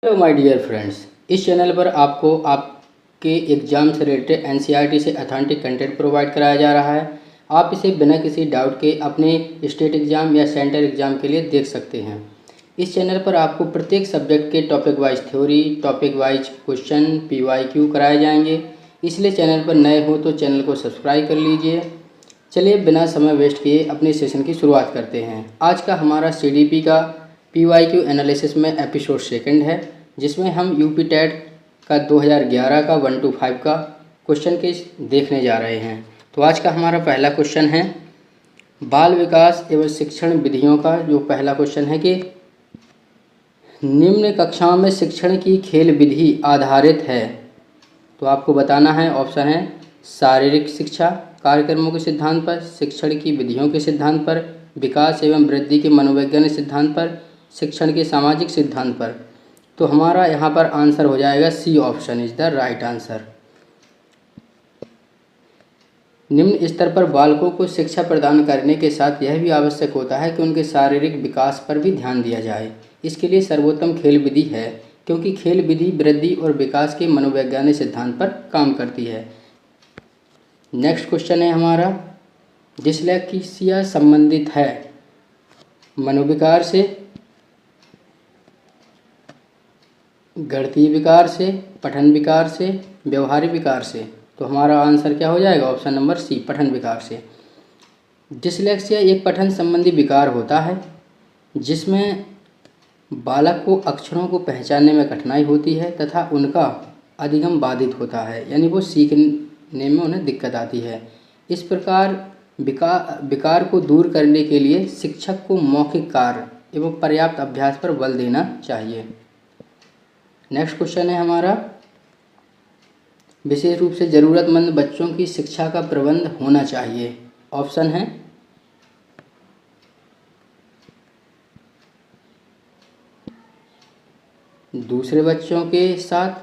Hello my dear friends, इस channel पर आपको आपके एग्ज़ाम से रिलेटेड एनसीईआरटी से अथेंटिक कंटेंट प्रोवाइड कराया जा रहा है। आप इसे बिना किसी डाउट के अपने स्टेट एग्ज़ाम या सेंटर एग्ज़ाम के लिए देख सकते हैं। इस चैनल पर आपको प्रत्येक सब्जेक्ट के topic wise theory, topic wise question, PYQ कराए जाएंगे। इसलिए चैनल पर नए हो तो चैनल को सब्सक्राइब कर लीजिए। चलिए बिना समय वेस्ट किए अपने सेशन की शुरुआत करते हैं। आज का हमारा सीडीपी का पीवाईक्यू एनालिसिस में एपिसोड सेकंड है, जिसमें हम यूपी टेट का 2011 का 1 to 5 का क्वेश्चन के देखने जा रहे हैं। तो आज का हमारा पहला क्वेश्चन है बाल विकास एवं शिक्षण विधियों का। जो पहला क्वेश्चन है कि निम्न कक्षाओं में शिक्षण की खेल विधि आधारित है। तो आपको बताना है, ऑप्शन है शारीरिक शिक्षा कार्यक्रमों के सिद्धांत पर, शिक्षण की विधियों के सिद्धांत पर, विकास एवं वृद्धि के मनोवैज्ञानिक सिद्धांत पर, शिक्षण के सामाजिक सिद्धांत पर। तो हमारा यहाँ पर आंसर हो जाएगा C option is the right answer. निम्न स्तर पर बालकों को शिक्षा प्रदान करने के साथ यह भी आवश्यक होता है कि उनके शारीरिक विकास पर भी ध्यान दिया जाए। इसके लिए सर्वोत्तम खेल विधि है, क्योंकि खेल विधि वृद्धि और विकास के मनोवैज्ञानिक सिद्धांत पर काम करती है। नेक्स्ट क्वेश्चन है हमारा, डिसलेक्सिया संबंधित है मनोविकार से, गणितीय विकार से, पठन विकार से, व्यवहारिक विकार से। तो हमारा आंसर क्या हो जाएगा, ऑप्शन नंबर सी पठन विकार से। डिसलेक्सिया एक पठन संबंधी विकार होता है जिसमें बालक को अक्षरों को पहचानने में कठिनाई होती है तथा उनका अधिगम बाधित होता है, यानी वो सीखने में उन्हें दिक्कत आती है। इस प्रकार विकार को दूर करने के लिए शिक्षक को मौखिक कार्य एवं पर्याप्त अभ्यास पर बल देना चाहिए। नेक्स्ट क्वेश्चन है हमारा, विशेष रूप से ज़रूरतमंद बच्चों की शिक्षा का प्रबंध होना चाहिए। ऑप्शन है दूसरे बच्चों के साथ,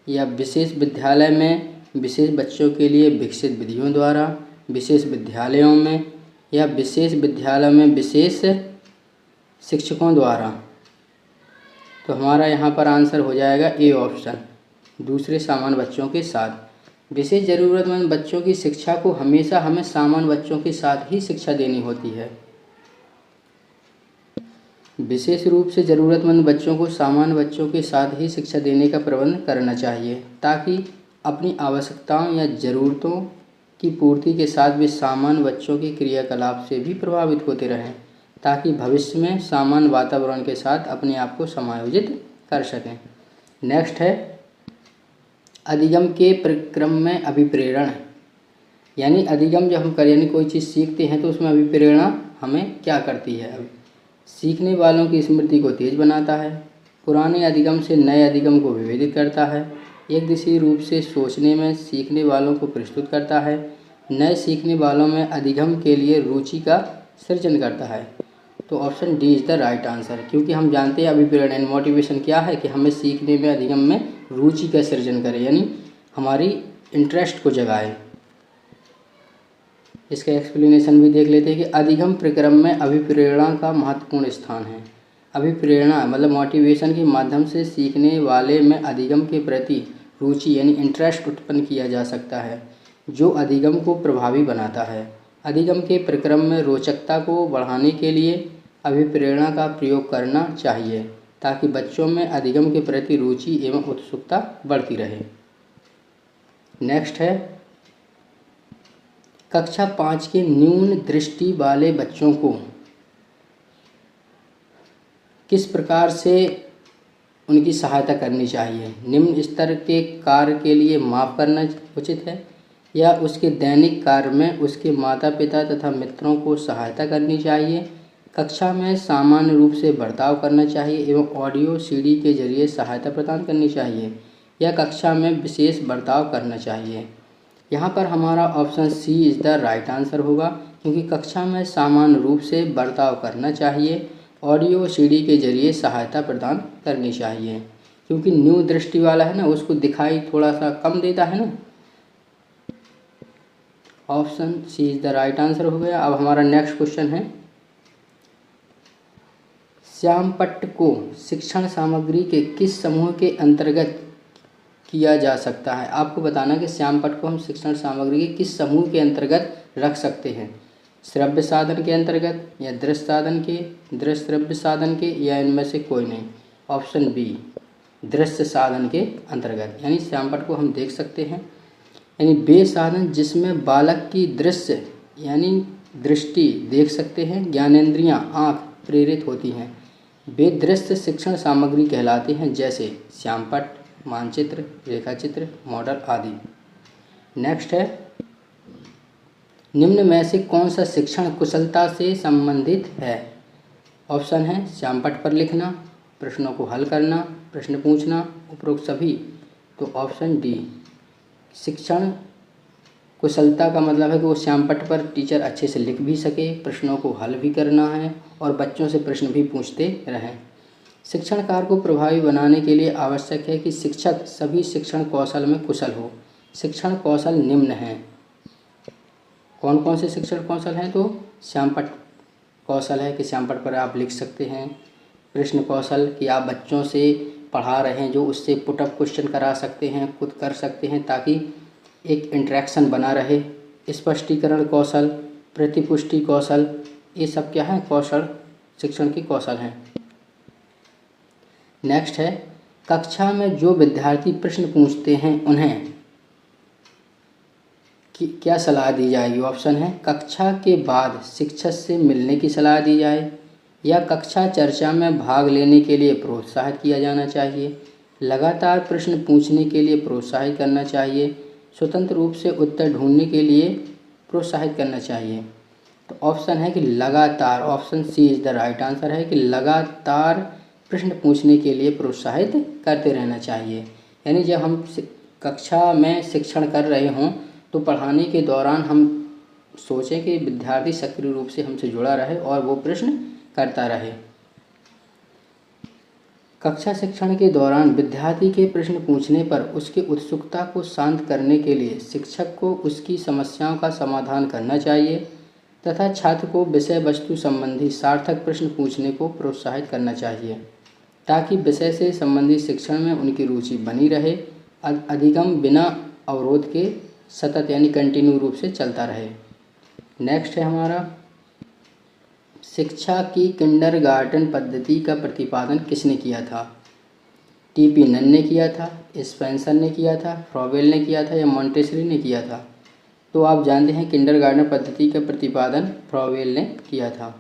या विशेष विद्यालय में विशेष बच्चों के लिए विकसित विधियों द्वारा, विशेष विद्यालयों में, या विशेष विद्यालय में विशेष शिक्षकों द्वारा। तो हमारा यहाँ पर आंसर हो जाएगा ए ऑप्शन, दूसरे सामान्य बच्चों के साथ। विशेष ज़रूरतमंद बच्चों की शिक्षा को हमेशा हमें सामान्य बच्चों के साथ ही शिक्षा देनी होती है। विशेष रूप से ज़रूरतमंद बच्चों को सामान्य बच्चों के साथ ही शिक्षा देने का प्रबंध करना चाहिए, ताकि अपनी आवश्यकताओं या ज़रूरतों की पूर्ति के साथ वे सामान्य बच्चों के क्रियाकलाप से भी प्रभावित होते रहें, ताकि भविष्य में सामान्य वातावरण के साथ अपने आप को समायोजित कर सकें। नेक्स्ट है अधिगम के प्रक्रम में अभिप्रेरण, यानी अधिगम जब हम करें, यानी कोई चीज़ सीखते हैं तो उसमें अभिप्रेरणा हमें क्या करती है। सीखने वालों की स्मृति को तेज बनाता है, पुराने अधिगम से नए अधिगम को विभेदित करता है, एक दिशी रूप से सोचने में सीखने वालों को प्रस्तुत करता है, नए सीखने वालों में अधिगम के लिए रुचि का सृजन करता है। तो option D is the right answer, क्योंकि हम जानते हैं अभिप्रेरण एंड मोटिवेशन क्या है कि हमें सीखने में अधिगम में रुचि का सृजन करे, यानी हमारी इंटरेस्ट को जगाए। इसका एक्सप्लेनेशन भी देख लेते हैं कि अधिगम प्रक्रम में अभिप्रेरणा का महत्वपूर्ण स्थान है। अभिप्रेरणा मतलब मोटिवेशन के माध्यम से सीखने वाले में अधिगम के प्रति रुचि यानी इंटरेस्ट उत्पन्न किया जा सकता है, जो अधिगम को प्रभावी बनाता है। अधिगम के प्रक्रम में रोचकता को बढ़ाने के लिए अभिप्रेरणा का प्रयोग करना चाहिए, ताकि बच्चों में अधिगम के प्रति रुचि एवं उत्सुकता बढ़ती रहे। नेक्स्ट है कक्षा 5 के न्यून दृष्टि वाले बच्चों को किस प्रकार से उनकी सहायता करनी चाहिए। निम्न स्तर के कार्य के लिए माफ़ करना उचित है, या उसके दैनिक कार्य में उसके माता पिता तथा मित्रों को सहायता करनी चाहिए, कक्षा में सामान्य रूप से बर्ताव करना चाहिए एवं ऑडियो सीडी के जरिए सहायता प्रदान करनी चाहिए, या कक्षा में विशेष बर्ताव करना चाहिए। यहाँ पर हमारा option C is the right answer होगा, क्योंकि कक्षा में सामान्य रूप से बर्ताव करना चाहिए, ऑडियो सीडी के जरिए सहायता प्रदान करनी चाहिए, क्योंकि न्यू दृष्टि वाला है ना, उसको दिखाई थोड़ा सा कम देता है ना। Option C is the right answer हो गया। अब हमारा नेक्स्ट क्वेश्चन है श्यामपट्ट को शिक्षण सामग्री के किस समूह के अंतर्गत किया जा सकता है? आपको बताना कि श्यामपट्ट को हम शिक्षण सामग्री के किस समूह के अंतर्गत रख सकते हैं। श्रव्य साधन के अंतर्गत, या दृश्य साधन के, दृश्य श्रव्य साधन के, या इनमें से कोई नहीं। ऑप्शन बी, दृश्य साधन के अंतर्गत। यानी श्यामपट्ट को हम देख सकते हैं। यानी वे साधन जिसमें बालक की दृश्य यानी दृष्टि देख सकते हैं, ज्ञानेंद्रियां आँख प्रेरित होती हैं, वे दृश्य शिक्षण सामग्री कहलाते हैं, जैसे श्यामपट्ट, मानचित्र, रेखाचित्र, मॉडल आदि। नेक्स्ट है, निम्न में से कौन सा शिक्षण कुशलता से संबंधित है? ऑप्शन है श्यामपट्ट पर लिखना, प्रश्नों को हल करना, प्रश्न पूछना, उपरोक्त सभी। तो ऑप्शन डी, शिक्षण कुशलता का मतलब है कि वो श्यामपट्ट पर टीचर अच्छे से लिख भी सके, प्रश्नों को हल भी करना है और बच्चों से प्रश्न भी पूछते रहें। शिक्षण कार्य को प्रभावी बनाने के लिए आवश्यक है कि शिक्षक सभी शिक्षण कौशल में कुशल हो। शिक्षण कौशल निम्न हैं। कौन कौन से शिक्षण कौशल हैं? तो श्यामपट्ट कौशल है कि श्यामपट्ट पर आप लिख सकते हैं। प्रश्न कौशल कि आप बच्चों से पढ़ा रहे हैं जो उससे पुटअप क्वेश्चन करा सकते हैं, खुद कर सकते हैं, ताकि एक इंटरेक्शन बना रहे। स्पष्टीकरण कौशल, प्रतिपुष्टि कौशल, ये सब क्या है? कौशल, शिक्षण के कौशल हैं। नेक्स्ट है, कक्षा में जो विद्यार्थी प्रश्न पूछते हैं उन्हें क्या सलाह दी जाएगी? ऑप्शन है कक्षा के बाद शिक्षक से मिलने की सलाह दी जाए, या कक्षा चर्चा में भाग लेने के लिए प्रोत्साहित किया जाना चाहिए, लगातार प्रश्न पूछने के लिए प्रोत्साहित करना चाहिए, स्वतंत्र रूप से उत्तर ढूंढने के लिए प्रोत्साहित करना चाहिए। तो ऑप्शन है कि लगातार, option C is the right answer है कि लगातार प्रश्न पूछने के लिए प्रोत्साहित करते रहना चाहिए। यानी जब हम कक्षा में शिक्षण कर रहे हों तो पढ़ाने के दौरान हम सोचें कि विद्यार्थी सक्रिय रूप से हमसे जुड़ा रहे और वो प्रश्न करता रहे। कक्षा शिक्षण के दौरान विद्यार्थी के प्रश्न पूछने पर उसकी उत्सुकता को शांत करने के लिए शिक्षक को उसकी समस्याओं का समाधान करना चाहिए तथा छात्र को विषय वस्तु संबंधी सार्थक प्रश्न पूछने को प्रोत्साहित करना चाहिए, ताकि विषय से संबंधित शिक्षण में उनकी रुचि बनी रहे, अधिगम बिना अवरोध के सतत यानी कंटिन्यू रूप से चलता रहे। नेक्स्ट है हमारा, शिक्षा की किंडरगार्टन पद्धति का प्रतिपादन किसने किया था? टी.पी. नन ने किया था, स्पेंसर ने किया था, फ्रॉवेल ने किया था, या मॉन्टेसरी ने किया था? तो आप जानते हैं किंडरगार्टन पद्धति का प्रतिपादन फ्रॉवेल ने किया था।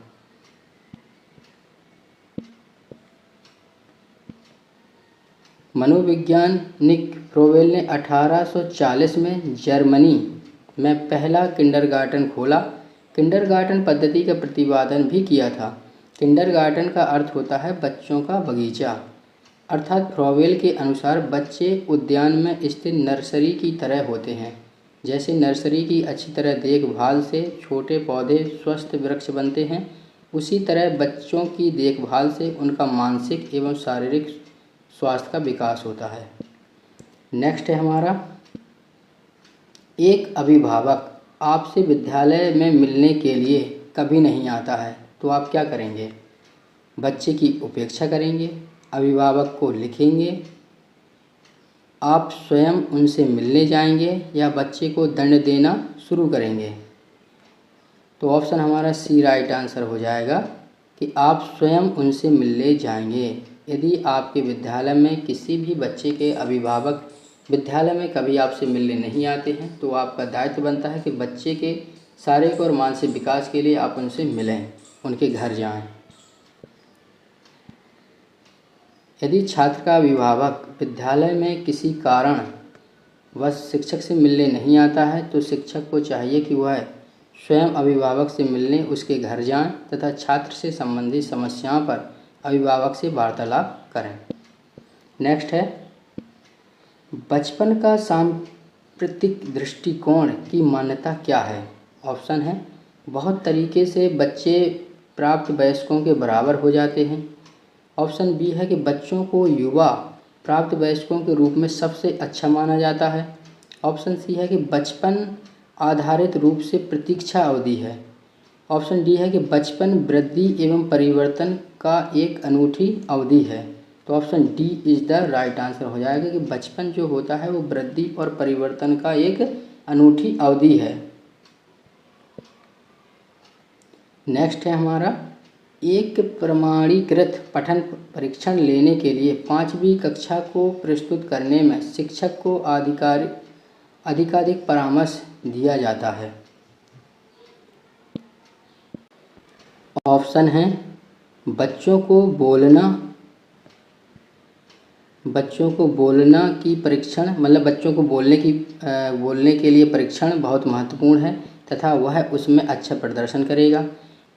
मनोवैज्ञानिक फ्रॉवेल ने 1840 में जर्मनी में पहला किंडरगार्टन खोला। किंडरगार्टन पद्धति का प्रतिपादन भी किया था। किंडरगार्टन का अर्थ होता है बच्चों का बगीचा, अर्थात फ्रॉवेल के अनुसार बच्चे उद्यान में स्थित नर्सरी की तरह होते हैं। जैसे नर्सरी की अच्छी तरह देखभाल से छोटे पौधे स्वस्थ वृक्ष बनते हैं, उसी तरह बच्चों की देखभाल से उनका मानसिक एवं शारीरिक स्वास्थ्य का विकास होता है। नेक्स्ट है हमारा, एक अभिभावक आपसे विद्यालय में मिलने के लिए कभी नहीं आता है तो आप क्या करेंगे? बच्चे की उपेक्षा करेंगे, अभिभावक को लिखेंगे, आप स्वयं उनसे मिलने जाएंगे, या बच्चे को दंड देना शुरू करेंगे? तो ऑप्शन हमारा सी राइट आंसर हो जाएगा कि आप स्वयं उनसे मिलने जाएंगे। यदि आपके विद्यालय में किसी भी बच्चे के अभिभावक विद्यालय में कभी आपसे मिलने नहीं आते हैं तो आपका दायित्व बनता है कि बच्चे के शारीरिक और मानसिक विकास के लिए आप उनसे मिलें, उनके घर जाएं। यदि छात्र का अभिभावक विद्यालय में किसी कारण वह शिक्षक से मिलने नहीं आता है तो शिक्षक को चाहिए कि वह स्वयं अभिभावक से मिलने उसके घर जाएं तथा छात्र से संबंधित समस्याओं पर अभिभावक से वार्तालाप करें। नेक्स्ट है, बचपन का सांप्रतिक दृष्टिकोण की मान्यता क्या है? ऑप्शन है बहुत तरीके से बच्चे प्राप्त वयस्कों के बराबर हो जाते हैं। ऑप्शन बी है कि बच्चों को युवा प्राप्त वयस्कों के रूप में सबसे अच्छा माना जाता है। ऑप्शन सी है कि बचपन आधारित रूप से प्रतीक्षा अवधि है। ऑप्शन डी है कि बचपन वृद्धि एवं परिवर्तन का एक अनूठी अवधि है। तो option D is the right answer हो जाएगा कि बचपन जो होता है वो वृद्धि और परिवर्तन का एक अनूठी अवधि है। नेक्स्ट है हमारा, एक प्रमाणीकृत पठन परीक्षण लेने के लिए 5वीं कक्षा को प्रस्तुत करने में शिक्षक को अधिकाधिक परामर्श दिया जाता है। ऑप्शन है बच्चों को बोलना की परीक्षण, मतलब बच्चों को बोलने के लिए परीक्षण बहुत महत्वपूर्ण है तथा वह उसमें अच्छा प्रदर्शन करेगा।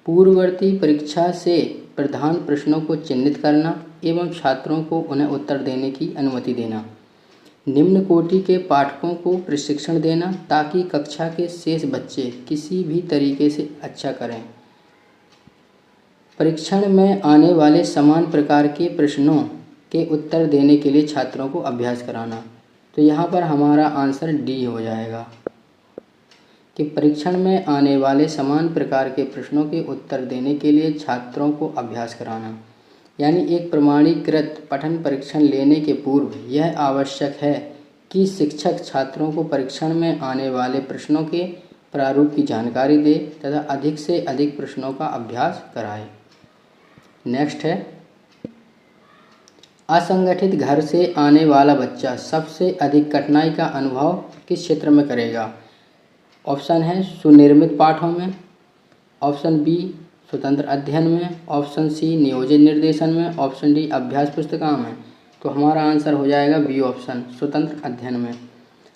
पूर्ववर्ती परीक्षा से प्रधान प्रश्नों को चिह्नित करना एवं छात्रों को उन्हें उत्तर देने की अनुमति देना। निम्न कोटि के पाठकों को प्रशिक्षण देना ताकि कक्षा के शेष बच्चे किसी भी तरीके से अच्छा करें। परीक्षण में आने वाले समान प्रकार के प्रश्नों के उत्तर देने के लिए छात्रों को अभ्यास कराना। तो यहाँ पर हमारा आंसर डी हो जाएगा कि परीक्षण में आने वाले समान प्रकार के प्रश्नों के उत्तर देने के लिए छात्रों को अभ्यास कराना। यानी एक प्रमाणीकृत पठन परीक्षण लेने के पूर्व यह आवश्यक है कि शिक्षक छात्रों को परीक्षण में आने वाले प्रश्नों के प्रारूप की जानकारी दे तथा अधिक से अधिक प्रश्नों का अभ्यास कराए। नेक्स्ट है, असंगठित घर से आने वाला बच्चा सबसे अधिक कठिनाई का अनुभव किस क्षेत्र में करेगा। ऑप्शन है सुनिर्मित पाठों में, ऑप्शन बी स्वतंत्र अध्ययन में, ऑप्शन सी नियोजित निर्देशन में, ऑप्शन डी अभ्यास पुस्तिकाओं में। तो हमारा आंसर हो जाएगा बी ऑप्शन स्वतंत्र अध्ययन में।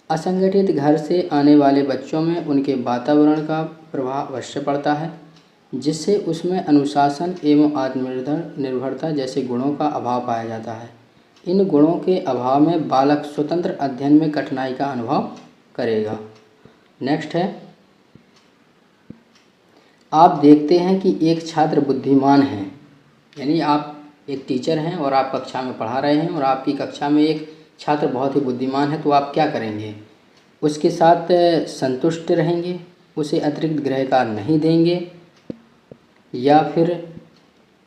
असंगठित घर से आने वाले बच्चों में उनके वातावरण का प्रभाव अवश्य पड़ता है जिससे उसमें अनुशासन एवं आत्मनिर्भरता जैसे गुणों का अभाव पाया जाता है। इन गुणों के अभाव में बालक स्वतंत्र अध्ययन में कठिनाई का अनुभव करेगा। नेक्स्ट है, आप देखते हैं कि एक छात्र बुद्धिमान है, यानी आप एक टीचर हैं और आप कक्षा में पढ़ा रहे हैं और आपकी कक्षा में एक छात्र बहुत ही बुद्धिमान है, तो आप क्या करेंगे? उसके साथ संतुष्ट रहेंगे, उसे अतिरिक्त गृह कार्य नहीं देंगे, या फिर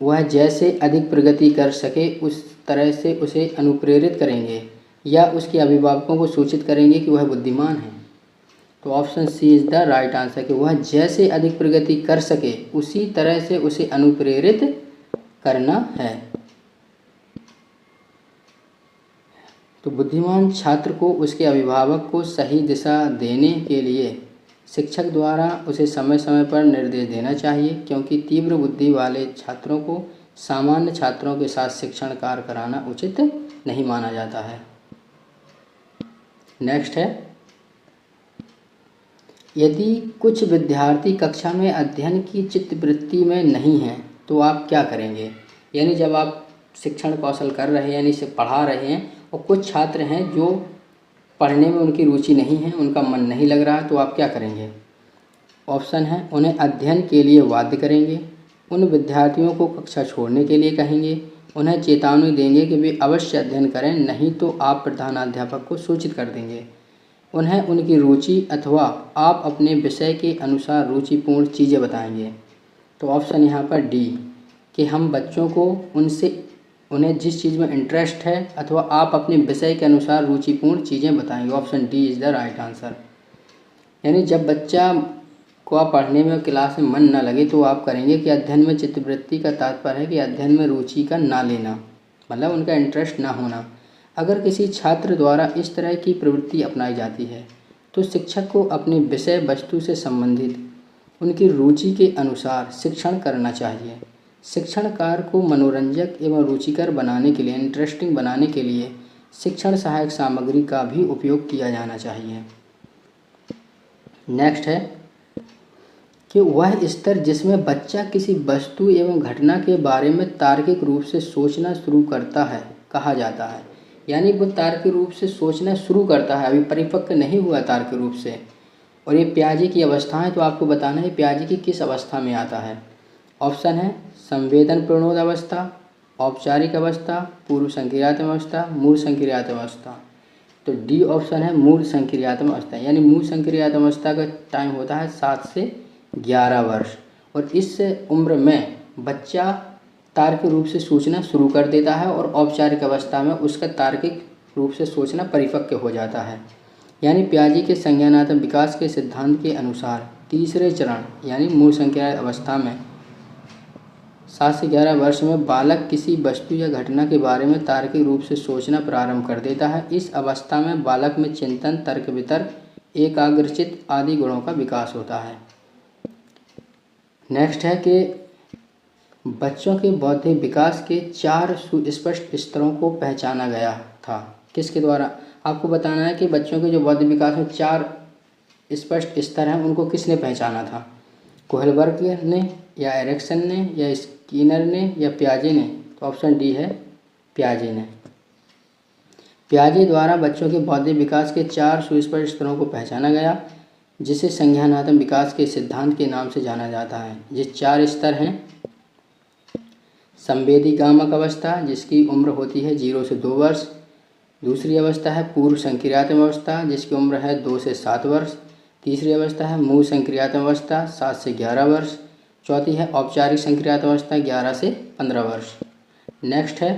वह जैसे अधिक प्रगति कर सके उस तरह से उसे अनुप्रेरित करेंगे, या उसके अभिभावकों को सूचित करेंगे कि वह बुद्धिमान है। तो option C is the right answer कि वह जैसे अधिक प्रगति कर सके उसी तरह से उसे अनुप्रेरित करना है। तो बुद्धिमान छात्र को उसके अभिभावक को सही दिशा देने के लिए शिक्षक द्वारा उसे समय समय पर निर्देश देना चाहिए, क्योंकि तीव्र बुद्धि वाले छात्रों को सामान्य छात्रों के साथ शिक्षण कार्य कराना उचित नहीं माना जाता है। नेक्स्ट है, यदि कुछ विद्यार्थी कक्षा में अध्ययन की चित्तवृत्ति में नहीं हैं तो आप क्या करेंगे? यानी जब आप शिक्षण कौशल कर रहे हैं, यानी से पढ़ा रहे हैं, और कुछ छात्र हैं जो पढ़ने में उनकी रुचि नहीं है, उनका मन नहीं लग रहा है, तो आप क्या करेंगे? ऑप्शन है, उन्हें अध्ययन के लिए बाध्य करेंगे, उन विद्यार्थियों को कक्षा छोड़ने के लिए कहेंगे, उन्हें चेतावनी देंगे कि वे अवश्य अध्ययन करें, नहीं तो आप प्रधानाध्यापक को सूचित कर देंगे, उन्हें उनकी रुचि अथवा आप अपने विषय के अनुसार रुचिपूर्ण चीज़ें बताएंगे। तो ऑप्शन यहाँ पर डी कि हम बच्चों को उन्हें जिस चीज़ में इंटरेस्ट है अथवा आप अपने विषय के अनुसार रुचिपूर्ण चीज़ें बताएंगे। Option D is the right answer. यानी जब बच्चा को आप पढ़ने में क्लास में मन ना लगे तो आप करेंगे कि अध्ययन में चित्तवृत्ति का तात्पर्य है कि अध्ययन में रुचि का ना लेना, मतलब उनका इंटरेस्ट ना होना। अगर किसी छात्र द्वारा इस तरह की प्रवृत्ति अपनाई जाती है तो शिक्षक को अपने विषय वस्तु से संबंधित उनकी रुचि के अनुसार शिक्षण करना चाहिए। शिक्षण कार्य को मनोरंजक एवं रुचिकर बनाने के लिए, इंटरेस्टिंग बनाने के लिए शिक्षण सहायक सामग्री का भी उपयोग किया जाना चाहिए। नेक्स्ट है कि वह स्तर जिसमें बच्चा किसी वस्तु एवं घटना के बारे में तार्किक रूप से सोचना शुरू करता है कहा जाता है। यानी वो तार्किक रूप से सोचना शुरू करता है, अभी परिपक्व नहीं हुआ तार्किक रूप से। और ये प्याजे की अवस्था है, तो आपको बताना है प्याजे की किस अवस्था में आता है। ऑप्शन है संवेदन प्रणोद अवस्था, औपचारिक अवस्था, पूर्व संक्रियात्मक अवस्था, मूल संक्रियात्मक अवस्था। तो डी ऑप्शन है मूल संक्रियात्मक अवस्था। यानी मूल संक्रियात्मक अवस्था का टाइम होता है 7 से 11 वर्ष, और इस उम्र में बच्चा तार्किक रूप से सोचना शुरू कर देता है और औपचारिक अवस्था में उसका तार्किक रूप से सोचना परिपक्व हो जाता है। यानी पियाजे के संज्ञानात्मक विकास के सिद्धांत के अनुसार तीसरे चरण यानी मूल संज्ञान अवस्था में 7 से 11 वर्ष में बालक किसी वस्तु या घटना के बारे में तार्किक रूप से सोचना प्रारंभ कर देता है। इस अवस्था में बालक में चिंतन, तर्क वितर्क, एकाग्रचित्त आदि गुणों का विकास होता है। नेक्स्ट है कि बच्चों के बौद्धिक विकास के 4 सुस्पष्ट स्तरों को पहचाना गया था। किसके द्वारा? आपको बताना है कि बच्चों के जो बौद्धिक विकास में 4 स्पष्ट स्तर हैं उनको किसने पहचाना था? कोहलबर्ग ने या एरिक्सन ने या स्किनर ने या पियाजे ने? तो ऑप्शन डी है पियाजे ने। पियाजे द्वारा बच्चों के बौद्धिक विकास के 4 सुस्पष्ट स्तरों को पहचाना गया, जिसे संज्ञानात्मक विकास के सिद्धांत के नाम से जाना जाता है। ये 4 स्तर हैं। संवेदीगामक अवस्था, जिसकी उम्र होती है 0 से 2 वर्ष। दूसरी अवस्था है पूर्व संक्रियात्मक अवस्था, जिसकी उम्र है 2 से 7 वर्ष। तीसरी अवस्था है मूल संक्रियात्मक अवस्था, 7 से 11 वर्ष। चौथी है औपचारिक संक्रियात्मक अवस्था, 11 से 15 वर्ष। नेक्स्ट है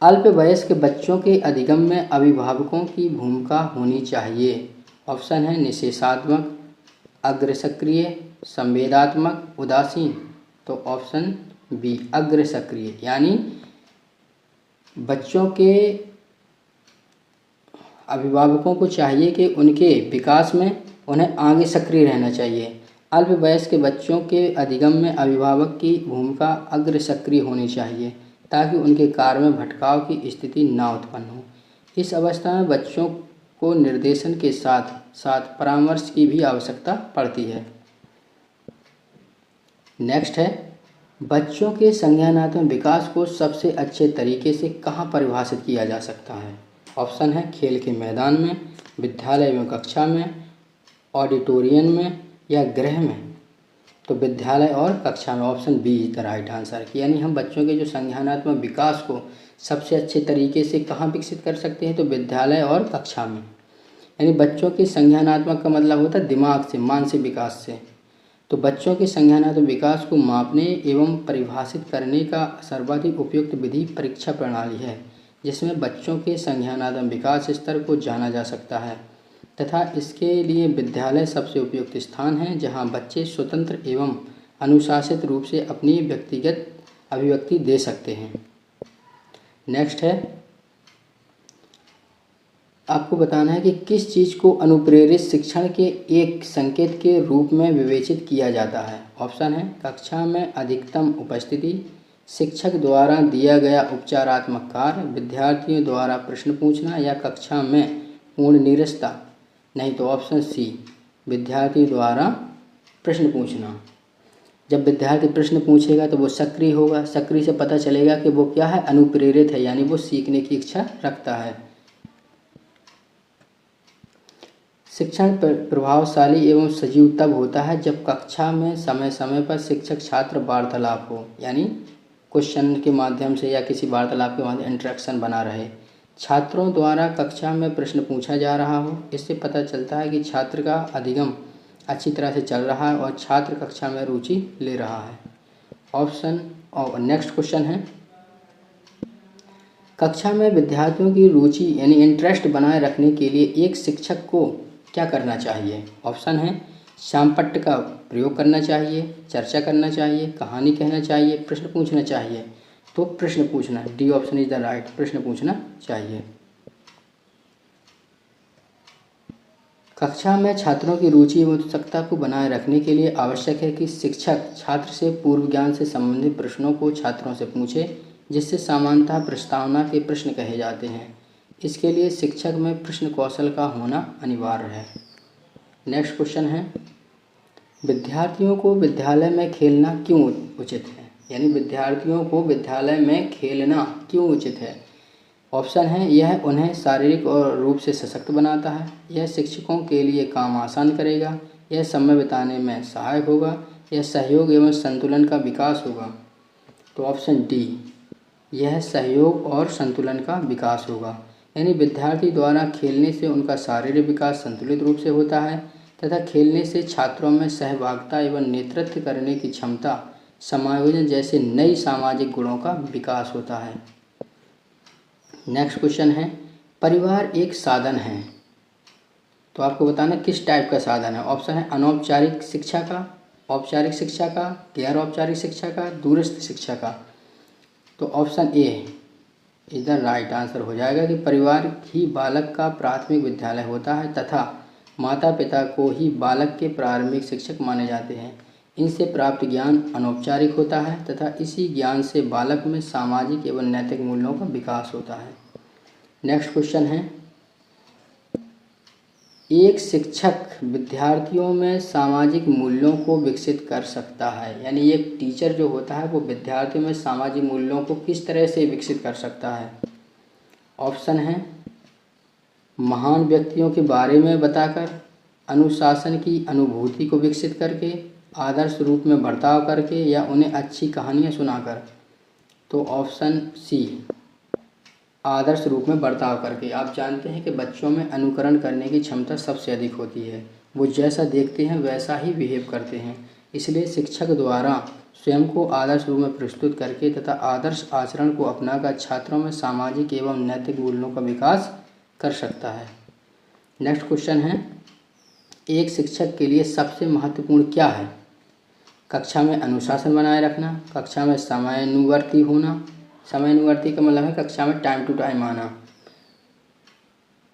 अल्पवयस्क बच्चों के अधिगम में अभिभावकों की भूमिका होनी चाहिए। ऑप्शन है निषेधात्मक, अग्रसक्रिय, संवेदात्मक, उदासीन। तो ऑप्शन बी अग्रसक्रिय, यानी बच्चों के अभिभावकों को चाहिए कि उनके विकास में उन्हें आगे सक्रिय रहना चाहिए। अल्पवयस्क बच्चों के अधिगम में अभिभावक की भूमिका अग्र सक्रिय होनी चाहिए ताकि उनके कार्य में भटकाव की स्थिति ना उत्पन्न हो। इस अवस्था में बच्चों को निर्देशन के साथ साथ परामर्श की भी आवश्यकता पड़ती है। नेक्स्ट है बच्चों के संज्ञानात्मक विकास को सबसे अच्छे तरीके से कहाँ परिभाषित किया जा सकता है? ऑप्शन है खेल के मैदान में, विद्यालय एवं कक्षा में, ऑडिटोरियम में या गृह में। तो विद्यालय और कक्षा में, option B is the right answer. यानी हम बच्चों के जो संज्ञानात्मक विकास को सबसे अच्छे तरीके से कहाँ विकसित कर सकते हैं? तो विद्यालय और कक्षा में। यानी बच्चों के संज्ञानात्मक का मतलब होता है दिमाग से, मानसिक विकास से। तो बच्चों के संज्ञानात्मक विकास को मापने एवं परिभाषित करने का सर्वाधिक उपयुक्त विधि परीक्षा प्रणाली है, जिसमें बच्चों के संज्ञानात्मक विकास स्तर को जाना जा सकता है तथा इसके लिए विद्यालय सबसे उपयुक्त स्थान है जहां बच्चे स्वतंत्र एवं अनुशासित रूप से अपनी व्यक्तिगत अभिव्यक्ति दे सकते हैं। नेक्स्ट है आपको बताना है कि किस चीज़ को अनुप्रेरित शिक्षण के एक संकेत के रूप में विवेचित किया जाता है। ऑप्शन है कक्षा में अधिकतम उपस्थिति, शिक्षक द्वारा दिया गया उपचारात्मक कार्य, विद्यार्थियों द्वारा प्रश्न पूछना या कक्षा में पूर्ण नीरसता। नहीं तो ऑप्शन सी विद्यार्थी द्वारा प्रश्न पूछना। जब विद्यार्थी प्रश्न पूछेगा तो वो सक्रिय होगा, सक्रिय से पता चलेगा कि वो क्या है, अनुप्रेरित है, यानी वो सीखने की इच्छा रखता है। शिक्षण प्रभावशाली एवं सजीव तब होता है जब कक्षा में समय समय पर शिक्षक छात्र वार्तालाप हो, यानी क्वेश्चन के माध्यम से या किसी वार्तालाप के माध्यम इंटरेक्शन बना रहे। छात्रों द्वारा कक्षा में प्रश्न पूछा जा रहा हो, इससे पता चलता है कि छात्र का अधिगम अच्छी तरह से चल रहा है और छात्र कक्षा में रुचि ले रहा है। ऑप्शन और नेक्स्ट क्वेश्चन है कक्षा में विद्यार्थियों की रुचि यानी इंटरेस्ट बनाए रखने के लिए एक शिक्षक को क्या करना चाहिए? ऑप्शन है शामपट्ट का प्रयोग करना चाहिए, चर्चा करना चाहिए, कहानी कहना चाहिए, प्रश्न पूछना चाहिए। तो प्रश्न पूछना, D option is the right, प्रश्न पूछना चाहिए। कक्षा में छात्रों की रुचि एवं उत्सुकता को बनाए रखने के लिए आवश्यक है कि शिक्षक छात्र से पूर्व ज्ञान से संबंधित प्रश्नों को छात्रों से पूछे, जिससे सामान्यतः प्रस्तावना के प्रश्न कहे जाते हैं। इसके लिए शिक्षक में प्रश्न कौशल का होना अनिवार्य है। नेक्स्ट क्वेश्चन है विद्यार्थियों को विद्यालय में खेलना क्यों उचित है? यानी विद्यार्थियों को विद्यालय में खेलना क्यों उचित है? ऑप्शन है यह उन्हें शारीरिक और रूप से सशक्त बनाता है, यह शिक्षकों के लिए काम आसान करेगा, यह समय बिताने में सहायक होगा, यह सहयोग एवं संतुलन का विकास होगा। तो ऑप्शन डी यह सहयोग और संतुलन का विकास होगा। यानी विद्यार्थी द्वारा खेलने से उनका शारीरिक विकास संतुलित रूप से होता है तथा खेलने से छात्रों में सहभागिता एवं नेतृत्व करने की क्षमता, समायोजन जैसे नई सामाजिक गुणों का विकास होता है। नेक्स्ट क्वेश्चन है, परिवार एक साधन है, तो आपको बताना किस टाइप का साधन है। ऑप्शन है अनौपचारिक शिक्षा का, औपचारिक शिक्षा का, गैर औपचारिक शिक्षा का, दूरस्थ शिक्षा का। तो ऑप्शन ए इधर राइट आंसर हो जाएगा कि परिवार ही बालक का प्राथमिक विद्यालय होता है तथा माता पिता को ही बालक के प्रारंभिक शिक्षक माने जाते हैं। इनसे प्राप्त ज्ञान अनौपचारिक होता है तथा इसी ज्ञान से बालक में सामाजिक एवं नैतिक मूल्यों का विकास होता है। नेक्स्ट क्वेश्चन है, एक शिक्षक विद्यार्थियों में सामाजिक मूल्यों को विकसित कर सकता है, यानी एक टीचर जो होता है वो विद्यार्थियों में सामाजिक मूल्यों को किस तरह से विकसित कर सकता है। ऑप्शन है महान व्यक्तियों के बारे में बताकर, अनुशासन की अनुभूति को विकसित करके, आदर्श रूप में बर्ताव करके या उन्हें अच्छी कहानियाँ सुनाकर। तो ऑप्शन सी आदर्श रूप में बर्ताव करके। आप जानते हैं कि बच्चों में अनुकरण करने की क्षमता सबसे अधिक होती है, वो जैसा देखते हैं वैसा ही बिहेव करते हैं। इसलिए शिक्षक द्वारा स्वयं को आदर्श रूप में प्रस्तुत करके तथा आदर्श आचरण को अपनाकर छात्रों में सामाजिक एवं नैतिक मूल्यों का विकास कर सकता है। नेक्स्ट क्वेश्चन है, एक शिक्षक के लिए सबसे महत्वपूर्ण क्या है। कक्षा में अनुशासन बनाए रखना, कक्षा में समयानुवर्ती होना, समयानुवर्ती का मतलब है कक्षा में टाइम टू टाइम आना,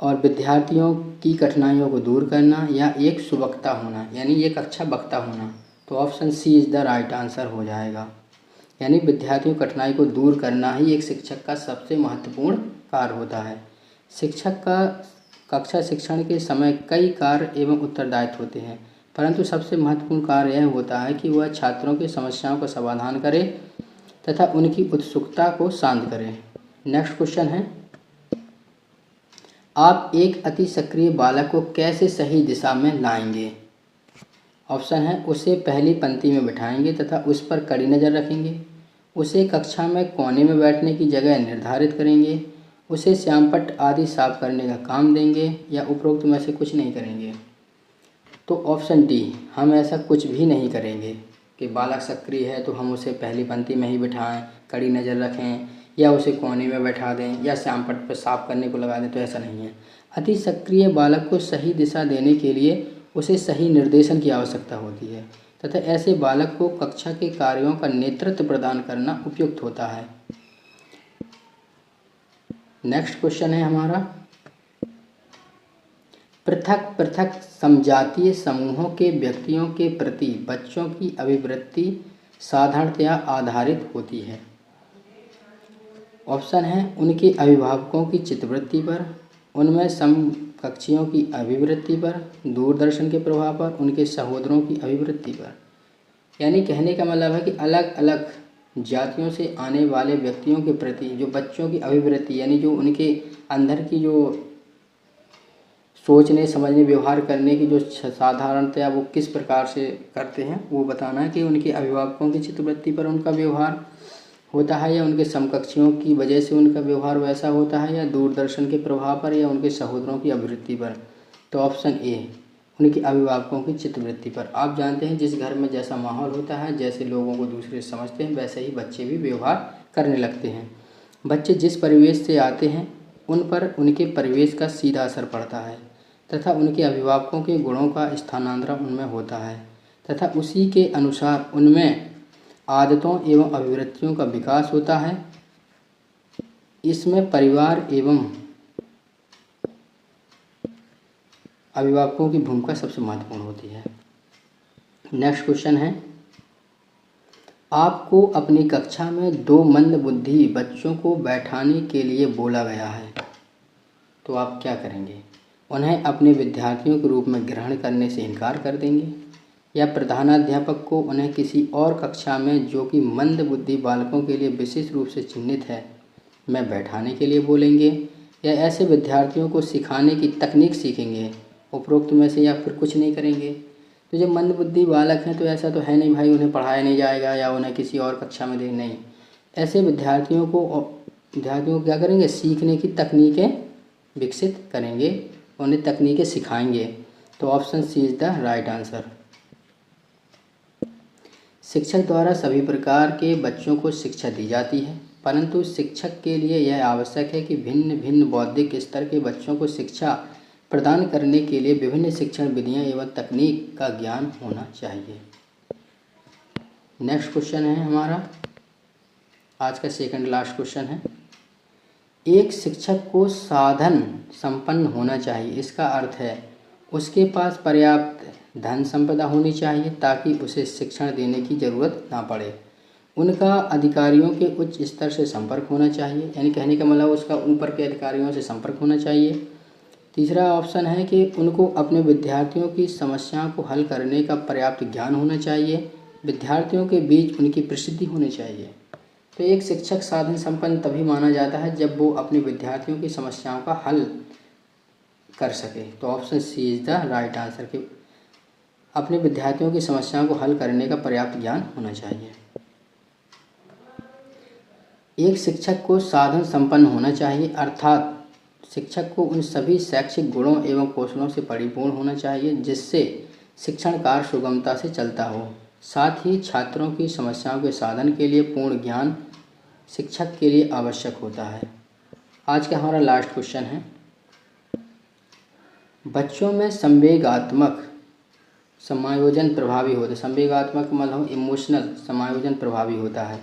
और विद्यार्थियों की कठिनाइयों को दूर करना, या एक सुवक्ता होना यानी एक अच्छा वक्ता होना। तो option C is the right answer हो जाएगा, यानी विद्यार्थियों की कठिनाई को दूर करना ही एक शिक्षक का सबसे महत्वपूर्ण कार्य होता है। शिक्षक का कक्षा शिक्षण के समय कई कार्य एवं उत्तरदायित्व होते हैं, परंतु सबसे महत्वपूर्ण कार्य यह होता है कि वह छात्रों की समस्याओं का समाधान करे तथा उनकी उत्सुकता को शांत करें। नेक्स्ट क्वेश्चन है, आप एक अति सक्रिय बालक को कैसे सही दिशा में लाएंगे। ऑप्शन है उसे पहली पंक्ति में बिठाएंगे तथा उस पर कड़ी नज़र रखेंगे, उसे कक्षा में कोने में बैठने की जगह निर्धारित करेंगे, उसे श्यामपट्ट आदि साफ करने का काम देंगे, या उपरोक्त में से कुछ नहीं करेंगे। तो ऑप्शन डी हम ऐसा कुछ भी नहीं करेंगे कि बालक सक्रिय है तो हम उसे पहली पंक्ति में ही बिठाएं, कड़ी नज़र रखें, या उसे कोने में बैठा दें, या श्यामपट्ट पर साफ करने को लगा दें, तो ऐसा नहीं है। अति सक्रिय बालक को सही दिशा देने के लिए उसे सही निर्देशन की आवश्यकता होती है तथा ऐसे बालक को कक्षा के कार्यों का नेतृत्व प्रदान करना उपयुक्त होता है। नेक्स्ट क्वेश्चन है हमारा, पृथक पृथक समजातीय समूहों के व्यक्तियों के प्रति बच्चों की अभिवृत्ति साधारणतया आधारित होती है। ऑप्शन है उनके अभिभावकों की चित्तवृत्ति पर, उनमें समकक्षियों की अभिवृत्ति पर, दूरदर्शन के प्रभाव पर, उनके सहोदरों की अभिवृत्ति पर। यानी कहने का मतलब है कि अलग अलग जातियों से आने वाले व्यक्तियों के प्रति जो बच्चों की अभिवृत्ति यानी जो उनके अंदर की जो सोचने समझने व्यवहार करने की जो साधारणतया वो किस प्रकार से करते हैं वो बताना है कि उनके अभिभावकों की चित्तवृत्ति पर उनका व्यवहार होता है, या उनके समकक्षियों की वजह से उनका व्यवहार वैसा होता है, या दूरदर्शन के प्रभाव पर, या उनके सहोदरों की अभिवृत्ति पर। तो ऑप्शन ए उनके अभिभावकों की चित्तवृत्ति पर। आप जानते हैं जिस घर में जैसा माहौल होता है, जैसे लोगों को दूसरे समझते हैं, वैसे ही बच्चे भी व्यवहार करने लगते हैं। बच्चे जिस परिवेश से आते हैं उन पर उनके परिवेश का सीधा असर पड़ता है तथा उनके अभिभावकों के गुणों का स्थानांतरण उनमें होता है तथा उसी के अनुसार उनमें आदतों एवं अभिवृत्तियों का विकास होता है। इसमें परिवार एवं अभिभावकों की भूमिका सबसे महत्वपूर्ण होती है। नेक्स्ट क्वेश्चन है, आपको अपनी कक्षा में 2 मंदबुद्धि बच्चों को बैठाने के लिए बोला गया है, तो आप क्या करेंगे। उन्हें अपने विद्यार्थियों के रूप में ग्रहण करने से इनकार कर देंगे, या प्रधानाध्यापक को उन्हें किसी और कक्षा में जो कि मंदबुद्धि बालकों के लिए विशेष रूप से चिन्हित है में बैठाने के लिए बोलेंगे, या ऐसे विद्यार्थियों को सिखाने की तकनीक सीखेंगे उपरोक्त में से, या फिर कुछ नहीं करेंगे। तो जब मंदबुद्धि बालक हैं तो ऐसा तो है नहीं भाई उन्हें पढ़ाया नहीं जाएगा या उन्हें किसी और कक्षा में दे, नहीं। ऐसे विद्यार्थियों को क्या करेंगे, सीखने की तकनीकें विकसित करेंगे, उन्हें तकनीकें सिखाएंगे तो option C is the right answer. शिक्षक द्वारा सभी प्रकार के बच्चों को शिक्षा दी जाती है, परंतु शिक्षक के लिए यह आवश्यक है कि भिन्न भिन्न बौद्धिक स्तर के बच्चों को शिक्षा प्रदान करने के लिए विभिन्न शिक्षण विधियाँ एवं तकनीक का ज्ञान होना चाहिए। नेक्स्ट क्वेश्चन है हमारा, आज का सेकंड लास्ट क्वेश्चन है। एक शिक्षक को साधन संपन्न होना चाहिए। इसका अर्थ है उसके पास पर्याप्त धन संपदा होनी चाहिए ताकि उसे शिक्षण देने की ज़रूरत ना पड़े। उनका अधिकारियों के उच्च स्तर से संपर्क होना चाहिए, यानी कहने का मतलब उसका ऊपर के अधिकारियों से संपर्क होना चाहिए। तीसरा ऑप्शन है कि उनको अपने विद्यार्थियों की समस्याओं को हल करने का पर्याप्त ज्ञान होना चाहिए। विद्यार्थियों के बीच उनकी प्रसिद्धि होनी चाहिए। तो एक शिक्षक साधन संपन्न तभी माना जाता है जब वो अपने विद्यार्थियों की समस्याओं का हल कर सके। तो option C is the right answer कि अपने विद्यार्थियों की समस्याओं को हल करने का पर्याप्त ज्ञान होना चाहिए। एक शिक्षक को साधन संपन्न होना चाहिए, अर्थात शिक्षक को उन सभी शैक्षिक गुणों एवं कौशलों से परिपूर्ण होना चाहिए जिससे शिक्षण कार्य सुगमता से चलता हो। साथ ही छात्रों की समस्याओं के साधन के लिए पूर्ण ज्ञान शिक्षक के लिए आवश्यक होता है। आज का हमारा लास्ट क्वेश्चन है, बच्चों में संवेगात्मक समायोजन प्रभावी होता है। संवेगात्मक मतलब इमोशनल समायोजन प्रभावी होता है।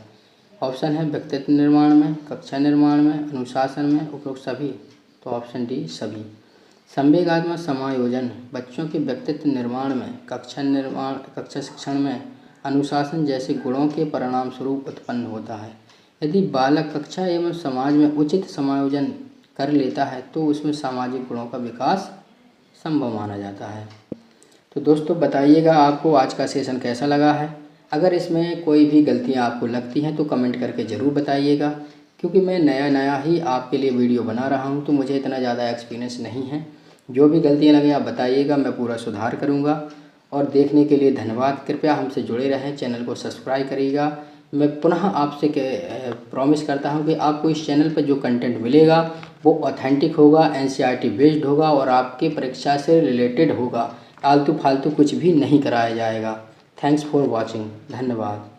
ऑप्शन है व्यक्तित्व निर्माण में, कक्षा निर्माण में, अनुशासन में, उपरोक्त सभी। तो ऑप्शन डी सभी। संवेगात्मक समायोजन बच्चों के व्यक्तित्व निर्माण में, कक्षा शिक्षण में अनुशासन जैसे गुणों के परिणाम स्वरूप उत्पन्न होता है। यदि बालक कक्षा एवं समाज में उचित समायोजन कर लेता है तो उसमें सामाजिक गुणों का विकास संभव माना जाता है। तो दोस्तों बताइएगा आपको आज का सेशन कैसा लगा है। अगर इसमें कोई भी गलतियां आपको लगती हैं तो कमेंट करके ज़रूर बताइएगा, क्योंकि मैं नया ही आपके लिए वीडियो बना रहा हूं तो मुझे इतना ज़्यादा एक्सपीरियंस नहीं है। जो भी गलतियां लगे आप बताइएगा, मैं पूरा सुधार करूंगा। और देखने के लिए धन्यवाद। कृपया हमसे जुड़े रहें, चैनल को सब्सक्राइब करिएगा। मैं पुनः आपसे प्रॉमिस करता हूं कि आपको इस चैनल पर जो कंटेंट मिलेगा वो ऑथेंटिक होगा, NCERT बेस्ड होगा और आपके परीक्षा से रिलेटेड होगा। आलतू फालतू कुछ भी नहीं कराया जाएगा। Thanks for watching. धन्यवाद।